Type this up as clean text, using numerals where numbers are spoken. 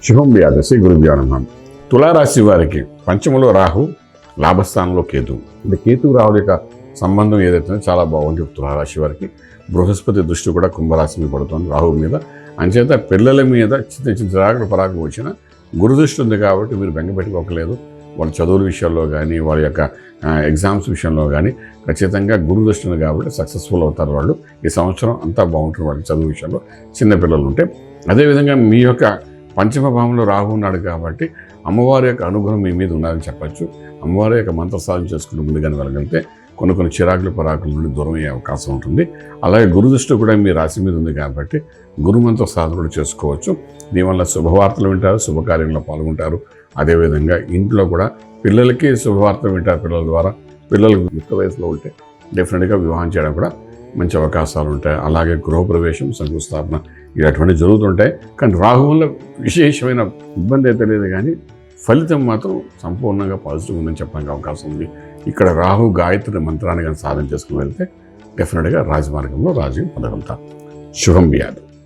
శుభం వ్యాధి శ్రీ గురుభ్యో నమః. తులారాశి వారికి పంచములో రాహు, లాభస్థానంలో కేతు. అంటే కేతు రాహుల యొక్క సంబంధం ఏదైతే చాలా బాగుంది తులారాశి వారికి. బృహస్పతి దృష్టి కూడా కుంభరాశి మీద పడుతుంది రాహు మీద. అంచేత పిల్లల మీద చిన్న చిన్న చిరాకులు పరాకులు వచ్చిన గురు దృష్టి ఉంది కాబట్టి మీరు బెంగపెట్టుకోకలేదు. వాళ్ళ చదువుల విషయాల్లో కానీ వాళ్ళ యొక్క ఎగ్జామ్స్ విషయంలో కానీ ఖచ్చితంగా గురు దృష్టి ఉంది కాబట్టి సక్సెస్ఫుల్ అవుతారు వాళ్ళు. ఈ సంవత్సరం అంతా బాగుంటుంది వాళ్ళకి చదువు విషయంలో చిన్నపిల్లలు ఉంటే. అదేవిధంగా మీ యొక్క పంచమ భావంలో రాహు ఉన్నాడు కాబట్టి అమ్మవారి యొక్క అనుగ్రహం మీ మీద ఉన్నదని చెప్పచ్చు. అమ్మవారి యొక్క మంత్ర సాధన చేసుకుని ముందుగానే వెళ్ళగలిగితే కొన్ని చిరాకులు పరాకుల నుండి దూరం అయ్యే అవకాశం ఉంటుంది. అలాగే గురు దృష్టి కూడా మీ రాశి మీద ఉంది కాబట్టి గురుమంత్ర సాధన కూడా చేసుకోవచ్చు. దీనివల్ల శుభవార్తలు వింటారు, శుభకార్యంలో పాల్గొంటారు. అదేవిధంగా ఇంట్లో కూడా పిల్లలకి శుభవార్తలు వింటారు. పిల్లల ద్వారా పిల్లలకు యుక్త వయసులో ఉంటే డెఫినెట్గా వివాహం చేయడం కూడా మంచి అవకాశాలు ఉంటాయి. అలాగే గృహప్రవేశం, శంకుస్థాపన ఇలాంటివన్నీ జరుగుతుంటాయి. కానీ రాహు వల్ల విశేషమైన ఇబ్బంది అయితే లేదు, కానీ ఫలితం మాత్రం సంపూర్ణంగా పాజిటివ్ ఉందని చెప్పడానికి అవకాశం ఉంది. ఇక్కడ రాహు గాయత్రి మంత్రాన్ని కానీ సాధన చేసుకుని వెళ్తే డెఫినెట్గా రాజమార్గంలో రాజ్యం పొందగలుగుతారు. శుభం వ్యాధి.